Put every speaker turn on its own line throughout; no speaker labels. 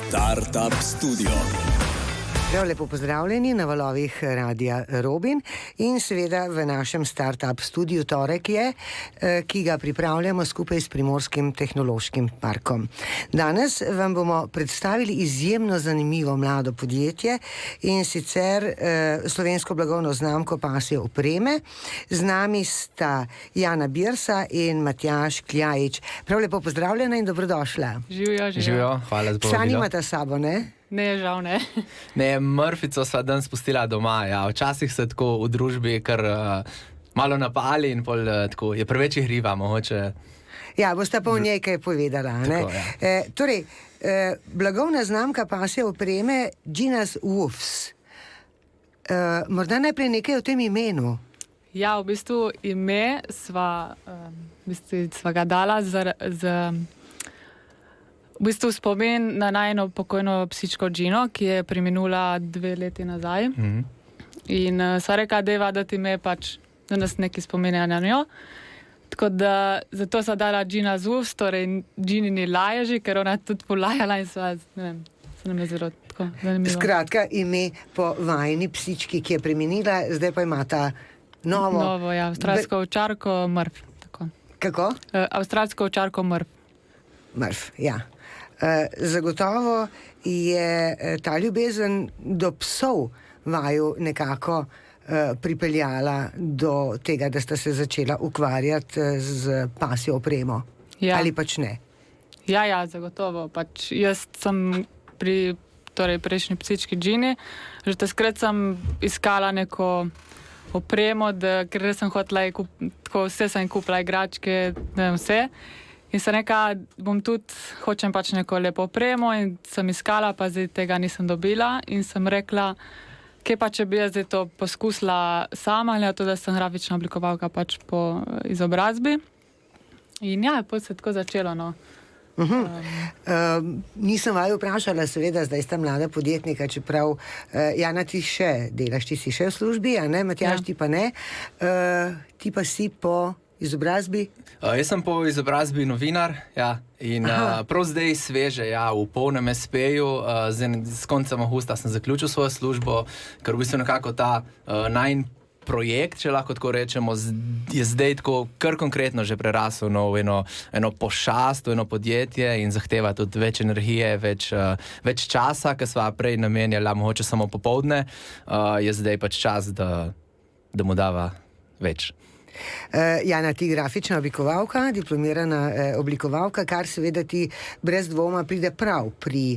Startup Studio.
Prav lepo pozdravljeni na valovih Radia Robin in seveda v našem Startup Studiu torek je, ki ga pripravljamo skupaj s Primorskim tehnološkim parkom. Danes vam bomo predstavili izjemno zanimivo mlado podjetje in sicer slovensko blagovno znamko pasje opreme. Z nami sta Jana Birsa in Matjaž Kljajič. Prav lepo pozdravljena in dobrodošla.
Živijo, hvala za povabilo.
Psa nimate s sabo, ne?
Ne, žal ne.
Ne, Murphyco sva danes spustila doma, ja. Včasih se tako v družbi kar malo napali in pol tako je preveč igriva, mogoče.
Ja, boste pa v njej kaj povedala, ne?
Tako, ja.
Blagovna znamka pasje opreme Gina's Woofs. Morda najprej nekaj o tem imenu.
Ja, v bistvu ime sva ga dala v bistvu spomin na najno pokojno psičko Gino, ki je preminula 2 leti nazaj. In sva rekla, deva dati ime pač, da nas nekaj spominja na njo. Tako da, zato sva dala Gina's Woofs, torej Ginini laježi, ker ona tudi polajala in sva, ne vem, se nam je zelo tako zanimivo.
Skratka, ime po vajni psički, ki je preminila, zdaj pa imata
Novo, ja, avstralsko ovčarko Murph. Tako.
Kako?
Avstralsko ovčarko Murph.
Murph, ja. Zagotovo je ta ljubezen do psov vaju nekako pripeljala do tega, da sta se začela ukvarjati z pasjo opremo.
Ja.
Ali pač ne?
Ja, zagotovo. Pač jaz sem pri prejšnji psički Gini, že takrat sem iskala neko opremo, ker sem hotela tako vse sem kupila, igračke, ne vem, vse. In sem rekla, hočem pač neko lepo opremo in sem iskala, pa zdaj tega nisem dobila. In sem rekla, kje pa če bi jaz zdaj to poskusila sama, ali to, da sem grafična oblikovalka pač po izobrazbi. In ja, potem se je tako začelo, no.
Nisem vaju vprašala, seveda, zdaj sta mlada podjetnika, čeprav Jana, ti si še v službi, a ne? Matjaž, ti pa ne. Ti pa si po izobrazbi?
Jaz sem po izobrazbi novinar, ja, in prav zdaj sveže, ja, v polnem SP-ju, s koncem avgusta sem zaključil svojo službo, ker v bistvu nekako ta najn projekt, če lahko tako rečemo, je zdaj tako kar konkretno že prerasel v eno pošast, v eno podjetje in zahteva tudi več energije, več časa, ker sva prej namenjala mogoče samo popoldne, je zdaj pač čas, da mu dava več.
Jana, ti grafična oblikovalka, diplomirana oblikovalka, kar seveda ti brez dvoma pride prav pri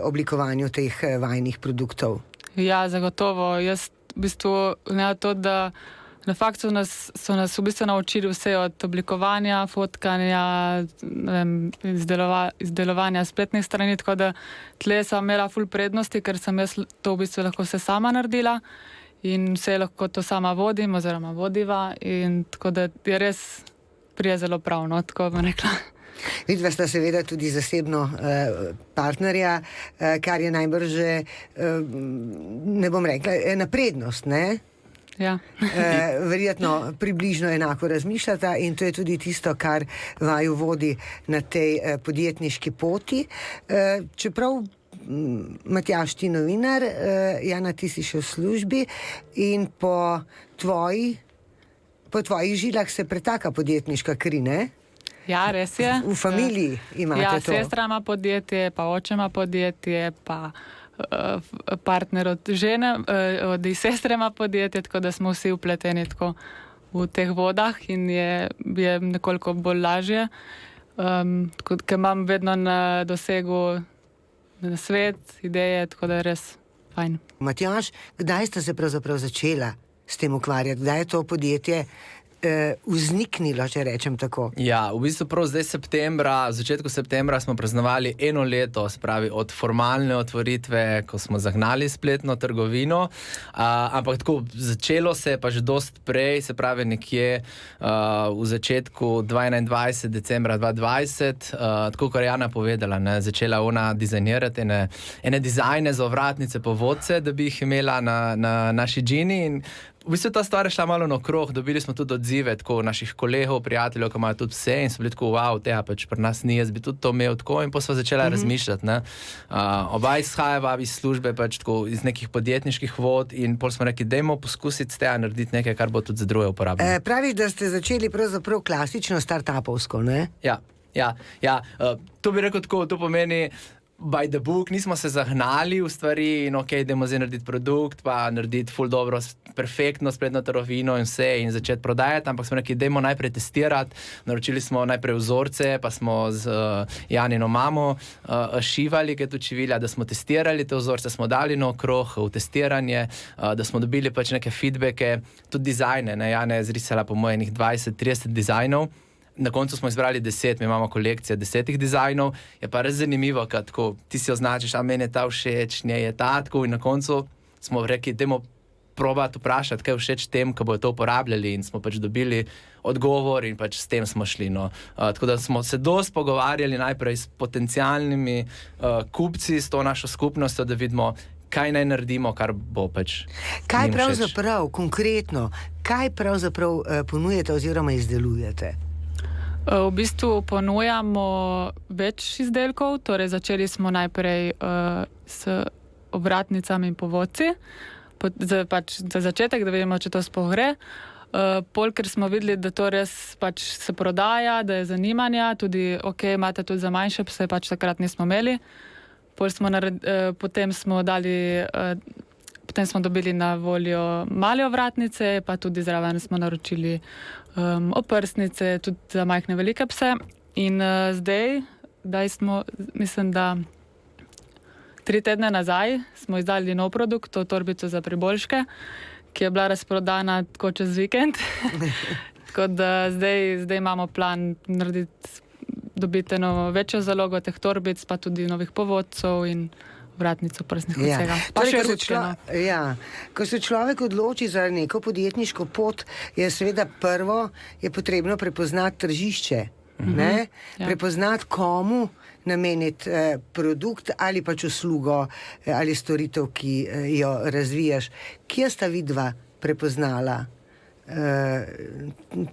oblikovanju teh vajnih produktov.
Ja, zagotovo. Jaz v bistvu ne to, da na faktu so nas v bistvu naučili vse od oblikovanja, fotkanja, izdelovanja spletnih strani, tako da tle sem imela ful prednosti, ker sem jaz to v bistvu lahko vse sama naredila. In vse lahko to sama vodim oziroma vodiva in tako da je res prije zelo pravno, tako bom rekla.
Vidva sta seveda tudi zasebno partnerja, kar je najbrž že, ne bom rekla, ena prednost, ne?
Ja.
Verjetno približno enako razmišljata in to je tudi tisto, kar vaju vodi na tej podjetniški poti. Čeprav Matjaž, ti novinar, Jana, ti si še v službi in po tvojih žilah se pretaka podjetniška kri, ne?
Ja, res je.
V familiji imate to.
Ja, sestra ima podjetje, pa oče ima podjetje, pa partner od žene, od sestre ima podjetje, tako da smo vsi vpleteni tako v teh vodah in je nekoliko bolj lažje. Ker imam vedno na dosegu na svet, ideje, tako da je res fajn.
Matjaž, kdaj ste se pravzaprav začela s tem ukvarjati? Kdaj je to podjetje vzniknilo, če rečem tako?
Ja, v bistvu prav zdaj v začetku septembra smo praznovali 1 leto, spravi od formalne otvoritve, ko smo zagnali spletno trgovino, ampak tako začelo se je pa že dost prej, se pravi nekje v začetku 2021, decembra 2020, tako kot je Jana povedala, ne, začela ona dizajnirati ene dizajne za ovratnice, povodce, da bi jih imela na naši Gini in v bistvu ta stvar je šla malo naokrog, dobili smo tudi odzive tako naših kolegov, prijateljev, ki imajo tudi pse in so bili tako, wow, tega pač pri nas ni, jaz bi tudi to imel tako in pa smo začeli razmišljati. Ne. Oba izhajava iz službe, pač tako iz nekih podjetniških vod in pol smo rekli, dajmo poskusiti s tega narediti nekaj, kar bo tudi za druge uporabljeno.
Praviš, da ste začeli pravzaprav klasično startupovsko, ne?
Ja. To bi rekel tako, to pomeni by the book, nismo se zahnali v stvari in ok, dajmo zdaj narediti produkt, pa narediti ful dobro, perfektno spletno trgovino in vse in začeti prodajati, ampak smo rekli, dajmo najprej testirati, naročili smo najprej vzorce, pa smo z Janino mamo šivali, ki je tudi šivila, da smo testirali te vzorce, smo dali naokrog v testiranje, da smo dobili pač neke feedbacke, tudi dizajne, ne, Jana je zrisala po mojenih 20-30 dizajnov. Na koncu smo izbrali 10, mi imamo kolekcijo 10 dizajnov, je pa res zanimivo, kad tako, ti si označiš, a meni je ta všeč, nje je ta, tako, in na koncu smo rekli, dajmo probati vprašati, kaj je všeč tem, ki bojo to uporabljali in smo pač dobili odgovor in pač s tem smo šli. No. Tako da smo se dosti pogovarjali najprej s potencialnimi kupci, s to našo skupnostjo, da vidimo, kaj naj naredimo, kar bo pač.
Kaj pravzaprav, konkretno, kaj pravzaprav ponujete oziroma izdelujete?
V bistvu ponujamo več izdelkov, torej začeli smo najprej s ovratnicami in povodci, pač za začetek, da vidimo, če to sploh gre. Pol, ker smo videli, da to res pač se prodaja, da je zanimanja, tudi ok, imate tudi za manjše pse, pač takrat nismo imeli. Potem smo dobili na voljo male ovratnice, pa tudi zraven smo naročili oprsnice, tudi za majhne velike pse. In zdaj smo, mislim, da 3 tedne nazaj smo izdali nov produkt, to torbico za priboljške, ki je bila razprodana tako čez vikend. Tako da zdaj imamo plan dobiti eno večjo zalogo teh torbic, pa tudi novih povodcev in vratnico prsnih vsega.
Ko se človek odloči za neko podjetniško pot, je seveda prvo je potrebno prepoznati tržišče. Prepoznati, komu nameniti produkt ali pač uslugo ali storitev, ki jo razvijaš. Kje sta vidva prepoznala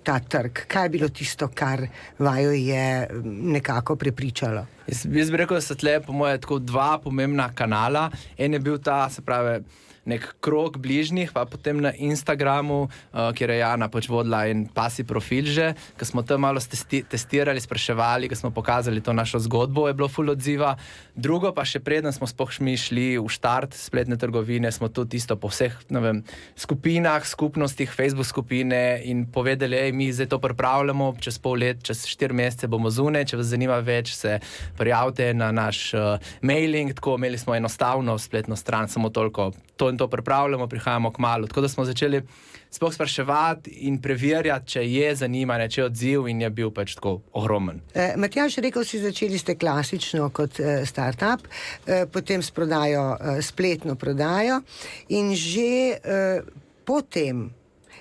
ta trg? Kaj je bilo tisto, kar vaju je nekako prepričalo?
Jaz bi rekel, da so tle po moje tako 2 pomembna kanala. En je bil ta, se pravi, nek krog bližnjih, pa potem na Instagramu, kjer je Jana pač vodila en pasi profil že, ko smo tam malo testirali, spraševali, ko smo pokazali to našo zgodbo, je bilo ful odziva. Drugo pa še preden smo sploh šli v štart spletne trgovine, smo tudi isto po vseh, ne vem, skupinah, skupnostih, Facebook skupine in povedali, mi zdaj to pripravljamo, čez pol let, čez 4 mesece bomo zunaj, če vas zanima več, se prijavite na naš mailing, tako imeli smo enostavno spletno stran, samo toliko, to in to pripravljamo, prihajamo kmalu. Tako da smo začeli sploh spraševati in preverjati, če je zanimanje, če je odziv in je bil pač tako ogromen.
Matjaž, rekel si, začeli ste klasično kot startup, potem s prodajo, spletno prodajo in že potem,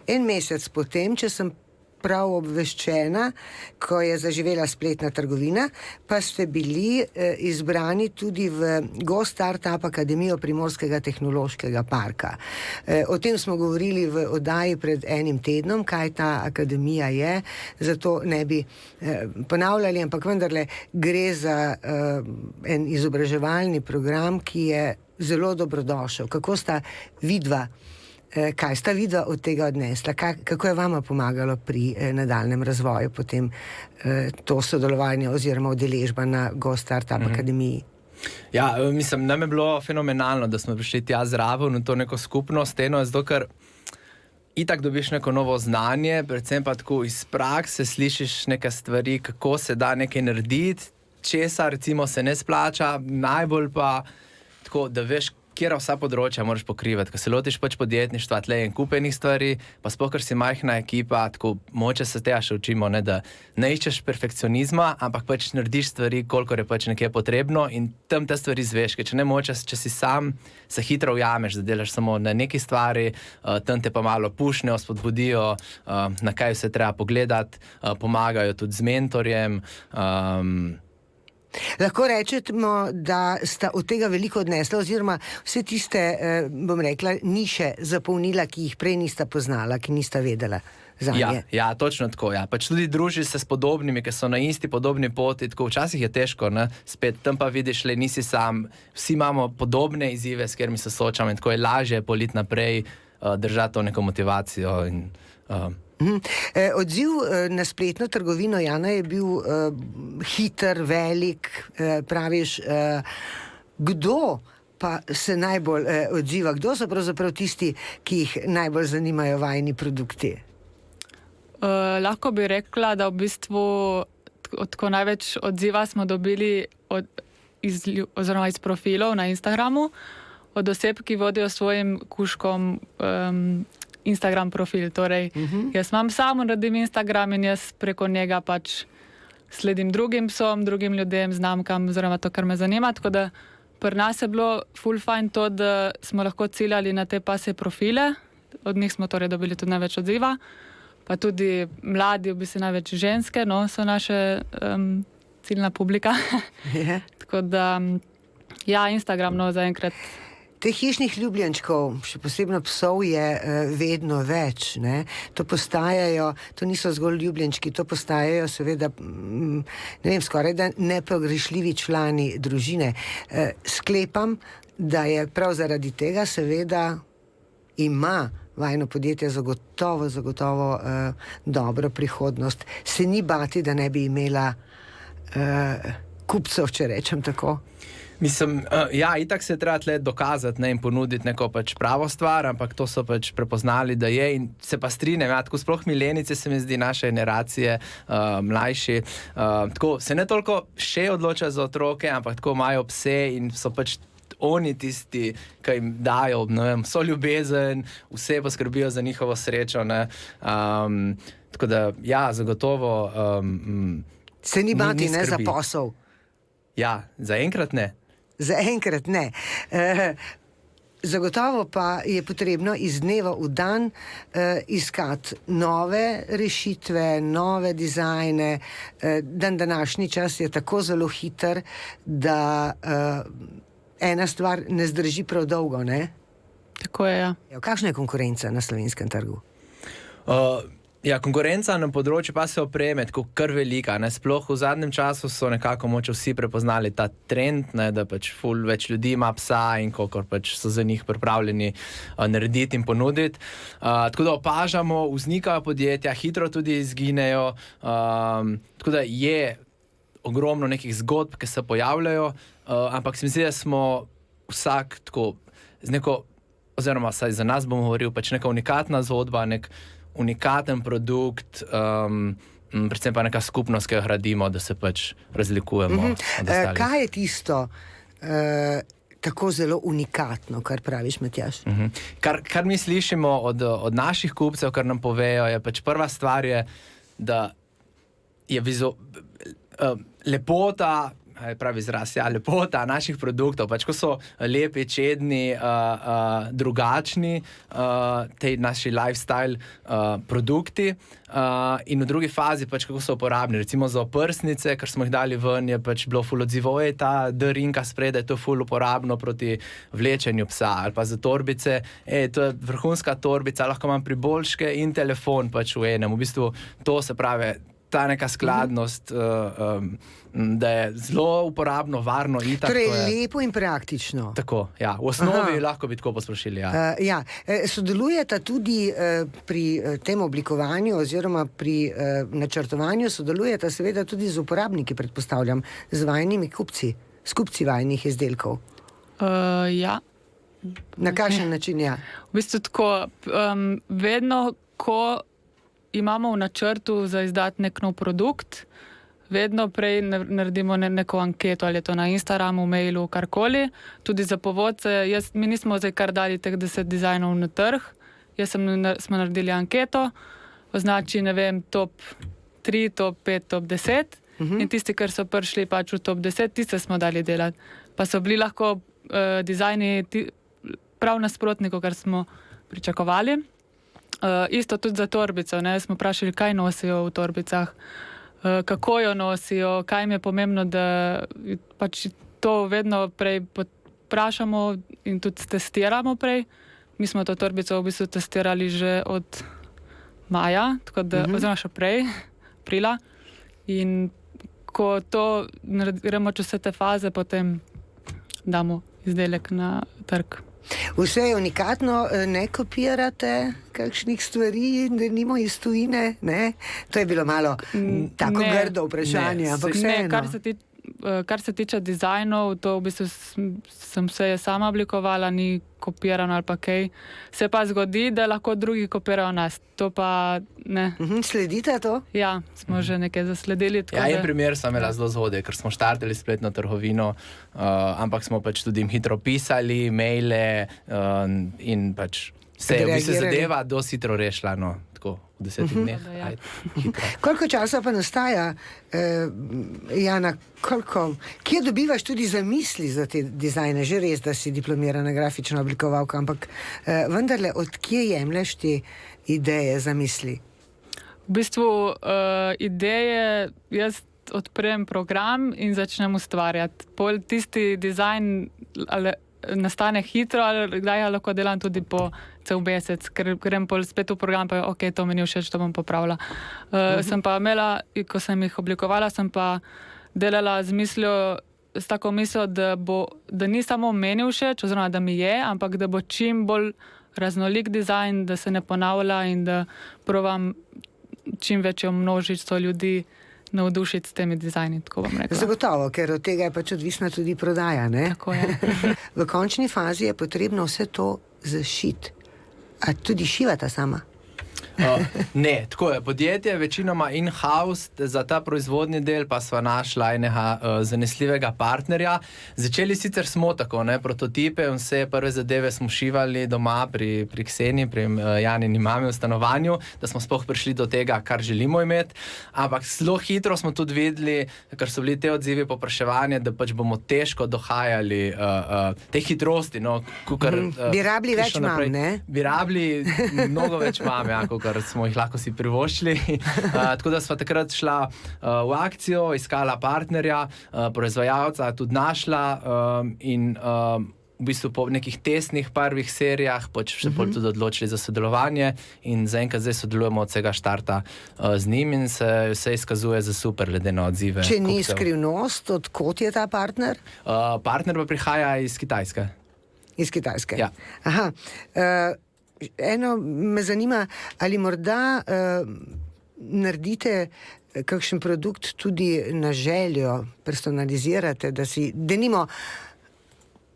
en mesec potem, če sem prav obveščena, ko je zaživela spletna trgovina, pa ste bili izbrani tudi v Go Startup Akademijo Primorskega tehnološkega parka. O tem smo govorili v oddaji pred enim tednom, kaj ta akademija je, zato ne bi ponavljali, ampak vendarle gre za en izobraževalni program, ki je zelo dobrodošel. Kako sta vidva Kaj sta vidva od tega odnesla? Kako je vama pomagalo pri nadaljnem razvoju potem to sodelovanje oziroma udeležba na Go Startup Akademiji?
Ja, mislim, nam je bilo fenomenalno, da smo prišli tja zraven v to neko skupnost, zato ker itak dobiš neko novo znanje, predvsem pa tako iz prakse slišiš neke stvari, kako se da nekaj narediti, česa recimo se ne splača, najbolj pa tako, da veš, kjera vsa področja moraš pokrivati, ko se lotiš pač podjetništva, tle in kupenih stvari, pa sploh, ker si majhna ekipa, tako moče se tega še učimo, ne, da ne iščeš perfekcionizma, ampak pač narediš stvari, kolikor je pač nekje potrebno in tam te stvari zveš, ker če ne močeš, če si sam, se hitro ujameš, da delaš samo na neki stvari, tam te pa malo pušnejo, spodbudijo, na kaj se treba pogledati, pomagajo tudi z mentorjem,
Lahko rečemo, da sta od tega veliko odnesla, oziroma vse tiste, bom rekla, niše zapolnila, ki jih prej nista poznala, ki nista vedela za nje.
Ja, točno tako. Ja. Pač tudi druži se s podobnimi, ki so na isti podobni poti. Tako včasih je težko, ne? Spet tam pa vidiš, le nisi sam. Vsi imamo podobne izzive, s katerimi se soočamo in tako je lažje politi naprej, držati to neko motivacijo.
Odziv na spletno trgovino, Jana, je bil hiter, velik, praviš, kdo pa se najbolj odziva, kdo so pravzaprav tisti, ki jih najbolj zanimajo vajni produkti?
Lahko bi rekla, da v bistvu tako največ odziva smo dobili iz profilov na Instagramu, od oseb, ki vodijo svojim kužkom Instagram profil. Torej, jaz imam samo, radim Instagram in jaz preko njega pač sledim drugim psom, drugim ljudem, znamkam, oziroma to, kar me zanima. Tako da pri nas je bilo ful fajn to, da smo lahko ciljali na te pasje profile. Od njih smo torej dobili tudi največ odziva. Pa tudi mladi, v bistvu največ ženske, no, so naše ciljna publika. Tako da, ja, Instagram, no, zaenkrat.
Teh hišnih ljubljenčkov, še posebno psov, je vedno več. Ne? To postajajo, to niso zgolj ljubljenčki, to postajajo seveda, ne vem, skoraj da nepogrešljivi člani družine. Sklepam, da je prav zaradi tega seveda ima vajno podjetje zagotovo dobro prihodnost. Se ni bati, da ne bi imela kupcev, če rečem tako.
Mislim, ja, itak se je treba tle dokazati, ne, in ponuditi neko pač pravo stvar, ampak to so pač prepoznali, da je, in se pa strinjam, ja, tako sploh milenice se mi zdi, naše generacije, mlajši, tako se ne toliko še odločajo za otroke, ampak tako imajo pse in so pač oni tisti, ki jim dajo, ne vem, vso ljubezen, vse poskrbijo za njihovo srečo, ne, tako da, ja, zagotovo
se ni bati, ne, za posel.
Ja, zaenkrat ne.
Zaenkrat ne. Zagotovo pa je potrebno iz dneva v dan iskati nove rešitve, nove dizajne. Današnji čas je tako zelo hiter, da ena stvar ne zdrži prav dolgo, ne?
Tako je, ja.
Kakšna je konkurenca na slovenskem trgu?
Ja, konkurenca na področju pa se opreme tako kar velika, ne, sploh v zadnjem času so nekako moče vsi prepoznali ta trend, ne, da pač ful več ljudi ima psa in kolikor pač so za njih pripravljeni narediti in ponuditi. Tako da opažamo, vznikajo podjetja, hitro tudi izginejo, tako da je ogromno nekih zgodb, ki se pojavljajo, ampak se mi zdi, da smo vsak tako z neko, oziroma saj za nas bom govoril, pač neka unikatna zgodba, nek unikaten produkt, predvsem pa neka skupnost, ki jo gradimo, da se pač razlikujemo od ostalih.
Kaj je tisto tako zelo unikatno, kar praviš, Matjaž?
Kar mi slišimo od naših kupcev, kar nam povejo, je pač prva stvar je, da je lepota, pravi izraz, ja, lepota naših produktov, pač ko so lepi, čedni, drugačni, te naši lifestyle produkti, in v drugi fazi pač kako so uporabni, recimo za oprsnice, ker smo jih dali ven, je pač bilo ful odzivo, ta D-rinka spredaj, to je ful uporabno proti vlečenju psa, ali pa za torbice, to je vrhunska torbica, lahko imam priboljške in telefon pač v enem, v bistvu to se pravi, ta neka skladnost, da je zelo uporabno, varno in tako.
Torej, lepo in praktično.
Tako, ja. V osnovi lahko bi tako posplošili, ja.
Ja. Sodelujete tudi pri tem oblikovanju oziroma pri načrtovanju, sodelujete seveda tudi z uporabniki, predpostavljam, z vajnimi kupci, s kupci vajnih izdelkov.
Ja.
Na kakšen način, ja?
V bistvu tako, vedno, ko imamo v načrtu za izdati nek nov produkt, vedno prej naredimo neko anketo, ali je to na Instagramu, mailu, karkoli. Tudi za povodce, mi nismo zdaj kar dali teh 10 dizajnov na trg, smo naredili anketo, označi, ne vem, top 3, top 5, top 10, in tisti, ker so prišli pač v top 10, tiste smo dali delati. Pa so bili lahko dizajni prav nasprotniko, kar smo pričakovali. Isto tudi za torbico, ne, smo vprašali, kaj nosijo v torbicah. kako jo nosijo, kaj jim je pomembno, da pač to vedno prej vprašamo in tudi testiramo prej. Mi smo to torbico v bistvu testirali že od maja, tako da, oziroma še prej, aprila. In ko to gremo čez vse te faze, potem damo izdelek na trg.
Vse je unikatno, ne kopirate kakšnih stvari, da nimo iz tujine, ne? To je bilo malo tako grdo vprašanje, ampak vseeno.
Kar se tiče dizajnov, to v bistvu sem se sama oblikovala, ni kopirano ali pa kaj. Se pa zgodi, da lahko drugi kopirajo nas. To pa ne.
Sledite to?
Ja, smo že nekaj zasledili.
Ja, en primer sem imela zelo zgodaj, ker smo štartali spletno trgovino, ampak smo pač tudi jim hitro pisali, maile in pač se je v bistvu zadeva dosti hitro rešila, no, tako v 10 dneh.
Koliko časa pa nastaja, Jana, kje dobivaš tudi zamisli za te dizajne? Že res, da si diplomirana grafična oblikovalka, ampak vendarle, od kje jemlješ te ideje, zamisli?
V bistvu ideje, jaz odprem program in začnem ustvarjati. Pol tisti dizajn nastane hitro, ali kdaj lahko delam tudi po cel mesec, ker grem pol spet v program, pa ok, to mi ni všeč, to bom popravila. Sem pa imela, ko sem jih oblikovala, sem pa delala s tako mislijo, da ni samo meni všeč, oziroma da mi je, ampak da bo čim bolj raznolik dizajn, da se ne ponavlja in da provam čim večjo množico ljudi navdušiti s temi dizajni, tako bom rekla.
Zagotovo, ker od tega je pač odvisna tudi prodaja, ne?
Tako je.
V končni fazi je potrebno vse to zašiti. A tudi šivata sama?
Ne, tako je. Podjetje je večinoma in-house, za ta proizvodni del pa sva našla enega zanesljivega partnerja. Začeli sicer smo tako, ne, prototipe in vse prve zadeve smo šivali doma pri Kseni, pri Janini mami v stanovanju, da smo sploh prišli do tega, kar želimo imeti. Ampak zelo hitro smo tudi videli, ker so bili te odzivi povpraševanja, da pač bomo težko dohajali te hitrosti. No,
bi rabili več mam, ne?
Bi rabili mnogo več mam, ja, kar smo jih lahko si privoščili. Tako da sva takrat šla v akcijo, iskala partnerja, proizvajalca, tudi našla in v bistvu po nekih testnih prvih serijah pač se bolj tudi odločili za sodelovanje in zaenkrat zdaj sodelujemo od vsega štarta z njim in se vse izkazuje za super glede na odzive.
Če ni skrivnost, od kod je ta partner?
Partner pa prihaja iz Kitajske.
Iz Kitajske?
Ja.
Aha. Eno me zanima, ali morda naredite kakšen produkt tudi na željo, personalizirate, da si, denimo,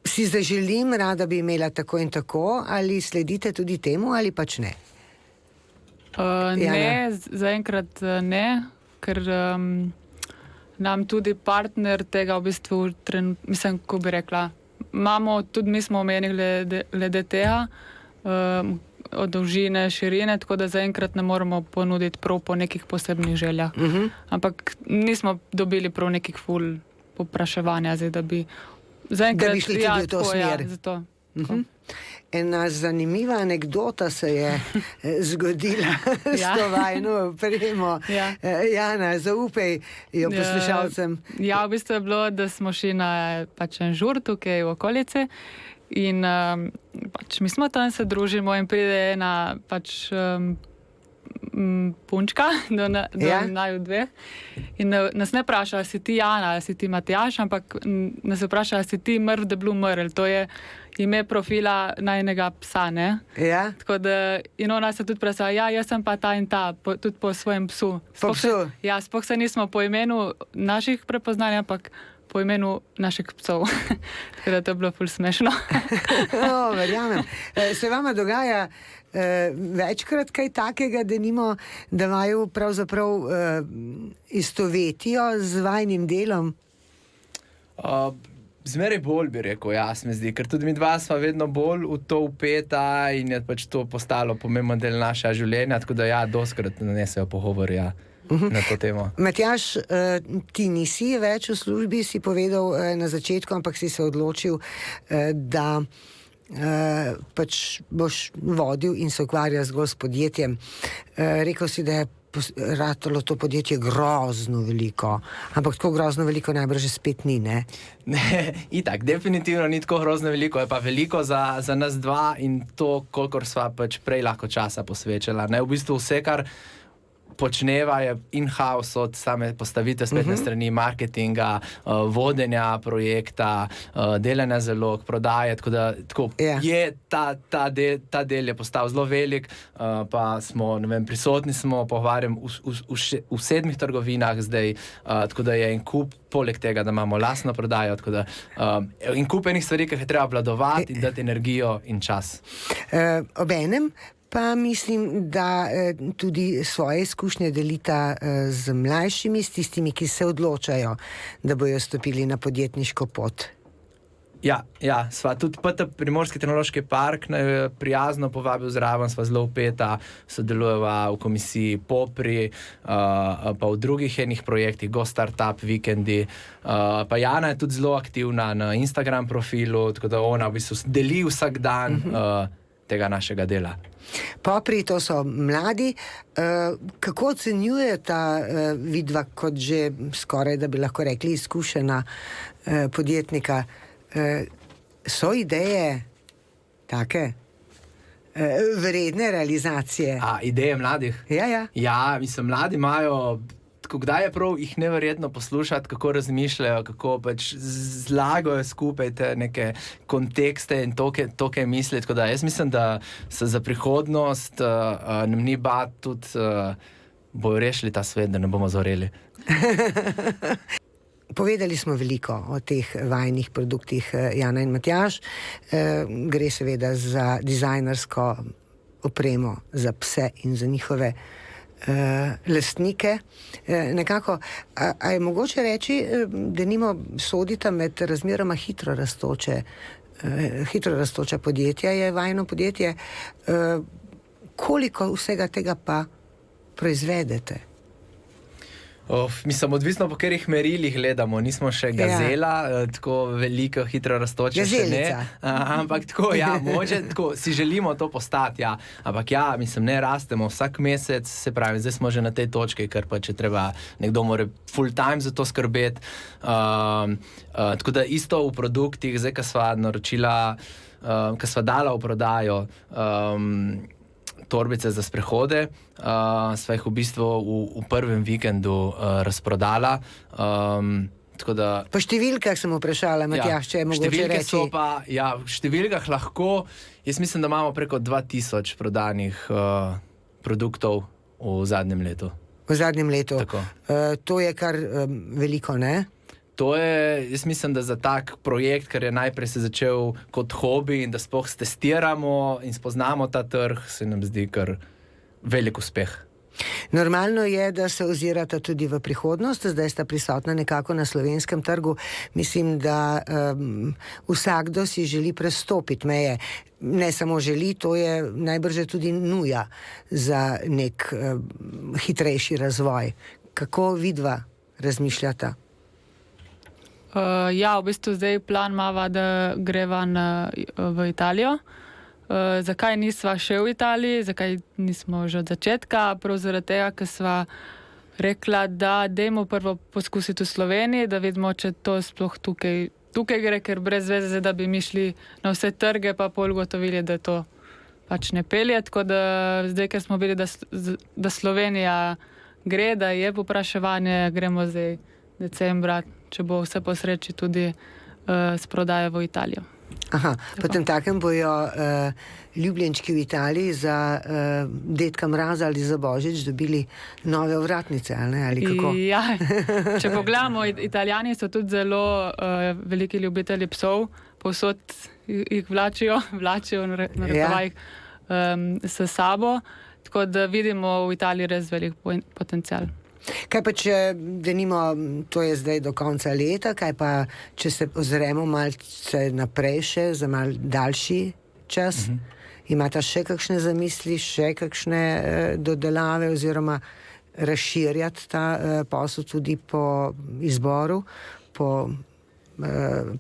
si zaželim, rada bi imela tako in tako, ali sledite tudi temu, ali pač ne?
Ne, zaenkrat ne, ker nam tudi partner tega v bistvu, mislim, ko bi rekla, tudi mi smo omenili glede tega, od dolžine, širine, tako da zaenkrat ne moramo ponuditi prav po nekih posebnih željah. Ampak nismo dobili prav nekih ful popraševanja, da bi zaenkrat...
Da bi šli tudi v to smer.
Ja, zato.
Ena zanimiva anekdota se je zgodila s to vajno opremo. Jana, zaupaj jo poslušalcem.
Ja, v bistvu je bilo, da smo šli na pač en žur tukaj v okolici in pač mi smo tam se družimo in pride ena pač punčka do naju dveh in nas ne vpraša, ali si ti Jana, ali si ti Matjaž, ampak nas vpraša, ali si ti Mrv de Blue Merl, to je ime profila najnega psa, ne?
Ja.
Tako da, in ona se tudi vpraša, ja, jaz sem pa ta in ta, tudi po svojem psu.
Po psu?
Ja, sploh se nismo po imenu naših prepoznali, ampak po imenu naših psov. Tako da to je bilo ful smešno.
Verjamem. Se vama dogaja večkrat kaj takega, da vaju pravzaprav istovetijo z vajnim delom?
Zmeraj bolj bi rekel, jaz mi zdi, ker tudi mi dva sva vedno bolj v to upeta in je pač to postalo pomemben del našega življenja, tako da ja, doskrat nanesejo pogovor, ja. Na to temo.
Matjaž, ti nisi več v službi, si povedal na začetku, ampak si se odločil, da pač boš vodil in se ukvarjal zgolj s podjetjem. Rekel si, da je ratalo to podjetje grozno veliko. Ampak tako grozno veliko najbrž spet ni, ne?
Ne, itak, definitivno ni tako grozno veliko, je pa veliko za nas dva in to, kolikor sva pač prej lahko časa posvečala. Ne, v bistvu vse, kar počneva, je in-house od same postavitve spletne strani, marketinga, vodenja projekta, delanja zalog, prodaje, tako je ta del je postal zelo velik, pa smo, ne vem, prisotni smo, pogovarjam v 7 trgovinah zdaj, tako da je en kup, poleg tega, da imamo lastno prodajo, tako da in kup enih stvari, ki jih je treba obvladovati in dati energijo in čas.
Obenem pa mislim, da tudi svoje izkušnje delita z mlajšimi, s tistimi, ki se odločajo, da bojo stopili na podjetniško pot.
Ja, sva tudi Primorski tehnološki park prijazno povabil zraven, sva zelo vpeta, sodelujeva v komisiji Popri, pa v drugih enih projektih, Go Startup, Vikendi, pa Jana je tudi zelo aktivna na Instagram profilu, tako da ona v bistvu deli vsak dan tega našega dela.
Popri, to so mladi. Kako ocenjuje ta vidva, kot že skoraj, da bi lahko rekli, izkušena podjetnika? So ideje take vredne realizacije?
Ideje mladih?
Ja.
Ja, mislim, mladi imajo, kdaj je prav jih neverjetno poslušati, kako razmišljajo, kako pač zlagajo skupaj te neke kontekste in toke misli. Tako da jaz mislim, da se za prihodnost nam ni bati tudi bojo rešili ta svet, da ne bomo zoreli.
Povedali smo veliko o teh vajnih produktih Jana in Matjaž. Gre seveda za dizajnersko opremo za pse in za njihove lastnike. Nekako, a je mogoče reči, da nimo sodita med razmeroma hitro rastoča podjetja, je vajno podjetje. Koliko vsega tega pa proizvedete?
Mislim, odvisno po katerih merilih gledamo, nismo še gazela, tako veliko, hitro rastoče še ne. Ampak tako, mogoče tako, si želimo to postati, ampak mislim, ne rastemo vsak mesec, se pravi, zdaj smo že na tej točki, ker pa če treba, nekdo mora full time za to skrbeti. Tako da isto v produktih, zdaj, ko sva naročila, ko sva dala v prodajo torbice za sprehode, sva jih v bistvu v prvem vikendu razprodala. Po
številkah sem vprašala, Matjaž, če je mogoče reči.
So pa, v številkah lahko, jaz mislim, da imamo preko 2000 prodanih produktov v zadnjem letu.
V zadnjem letu.
Tako.
To je kar veliko, ne?
To je, jaz mislim, da za tak projekt, ker je najprej se začel kot hobi in da sploh testiramo in spoznamo ta trg, se nam zdi kar velik uspeh.
Normalno je, da se ozirata tudi v prihodnost, zdaj sta prisotna nekako na slovenskem trgu. Mislim, da vsakdo si želi prestopiti meje. Ne samo želi, to je najbrž tudi nuja za nek hitrejši razvoj. Kako vidva razmišljata?
V bistvu zdaj plan imava, da greva v Italijo. Zakaj nisva še v Italiji, zakaj nismo že od začetka? Prav zaradi tega, ker sva rekla, da dajmo prvo poskusiti v Sloveniji, da vidimo, če to sploh tukaj gre, ker brez veze, da bi mi šli na vse trge, pa pol ugotovili, da to pač ne pelje. Tako da zdaj, ker smo videli, da Slovenija gre, da je povpraševanje, gremo zdaj decembra, če bo vse po sreči tudi s prodajo v Italijo.
Potem takem bojo ljubljenčki v Italiji za dedka Mraza ali za Božič dobili nove ovratnice, ali kako?
Ja, če pogledamo, Italijani so tudi zelo veliki ljubitelji psov, povsod jih vlačijo na rekavajih s sabo, tako da vidimo v Italiji res velik potencial.
Kaj pa če, denimo, to je zdaj do konca leta, kaj pa če se ozremo malce naprej še, za mal daljši čas? Imata še kakšne zamisli, še kakšne dodelave oziroma razširjati ta posel tudi po izboru, po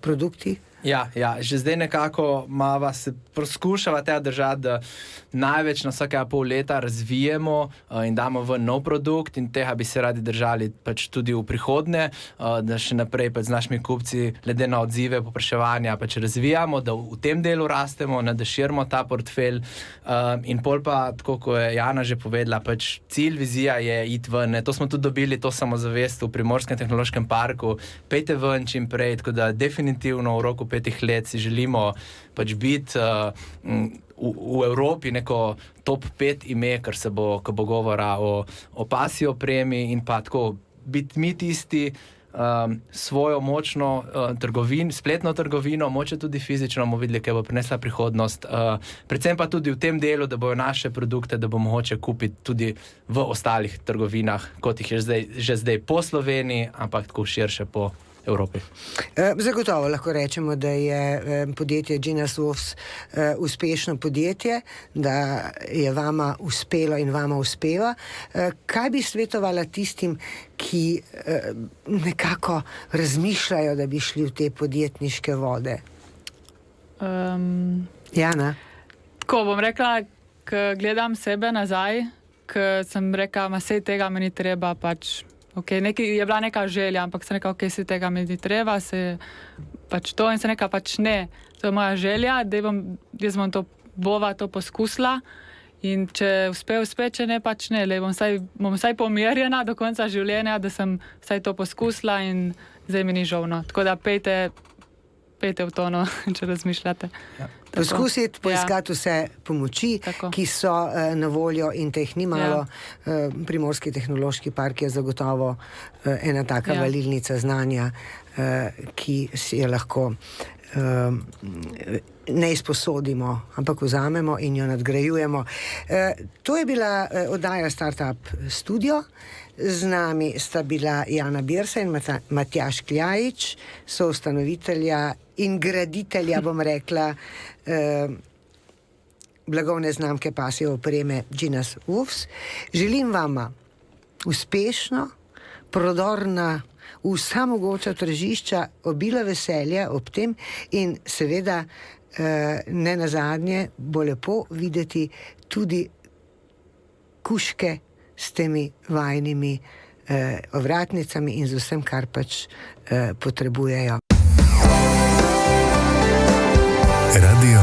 produktih?
Ja, že zdaj nekako se poskušava tega držati, da največ na vsakega pol leta razvijemo in damo v nov produkt in tega bi se radi držali pač tudi v prihodnje, da še naprej pač z našimi kupci, glede na odzive, popraševanja, pač razvijamo, da v tem delu rastemo, da širimo ta portfelj in pol pa, tako kot je Jana že povedala, pač cilj, vizija je iti ven. To smo tudi dobili, to samozavest v Primorskem tehnološkem parku, pejte ven čim prej, tako da definitivno v roku 5 let si želimo pač biti v Evropi neko top 5 ime, ko bo govora o pasji opremi in pa tako biti mi tisti svojo močno spletno trgovino, moče tudi fizično, bomo videli, kaj bo prinesla prihodnost. Predvsem pa tudi v tem delu, da bojo naše produkte, da bo mogoče kupiti tudi v ostalih trgovinah, kot jih je že zdaj po Sloveniji, ampak tako širše po Evropi.
Zagotovo lahko rečemo, da je podjetje Genus Wolfs uspešno podjetje, da je vama uspelo in vama uspeva. Kaj bi svetovala tistim, ki nekako razmišljajo, da bi šli v te podjetniške vode? Jana?
Tako bom rekla, ko gledam sebe nazaj, ko sem rekla, sej tega mi ni treba, pač okay, je bila neka želja, ampak sem rekla, se tega mi ni treba, se pač to in sem rekla, pač ne, to je moja želja, jaz bom to poskusila in če uspe, če ne, pač ne, bom vsaj pomirjena do konca življenja, da sem vsaj to poskusila in zdaj mi ni žal, tako da pejte v to, če razmišljate.
Ja.
Poskusiti, poiskati vse pomoči, ki so na voljo in teh ni malo. Primorski tehnološki park je zagotovo ena taka valilnica znanja, ki si je lahko ne izposodimo, ampak vzamemo in jo nadgrajujemo. To je bila oddaja Startup Studio. Z nami sta bila Jana Birsa in Matjaž Kljajič, soustanovitelja in graditelja, bom rekla, blagovne znamke pasje opreme Genus Wolfs. Želim vama uspešno, prodor na vsa mogoča tržišča, obilo veselja ob tem in seveda ne nazadnje bo lepo videti tudi kuške s temi vajnimi ovratnicami in z vsem, kar pač potrebujejo. Radio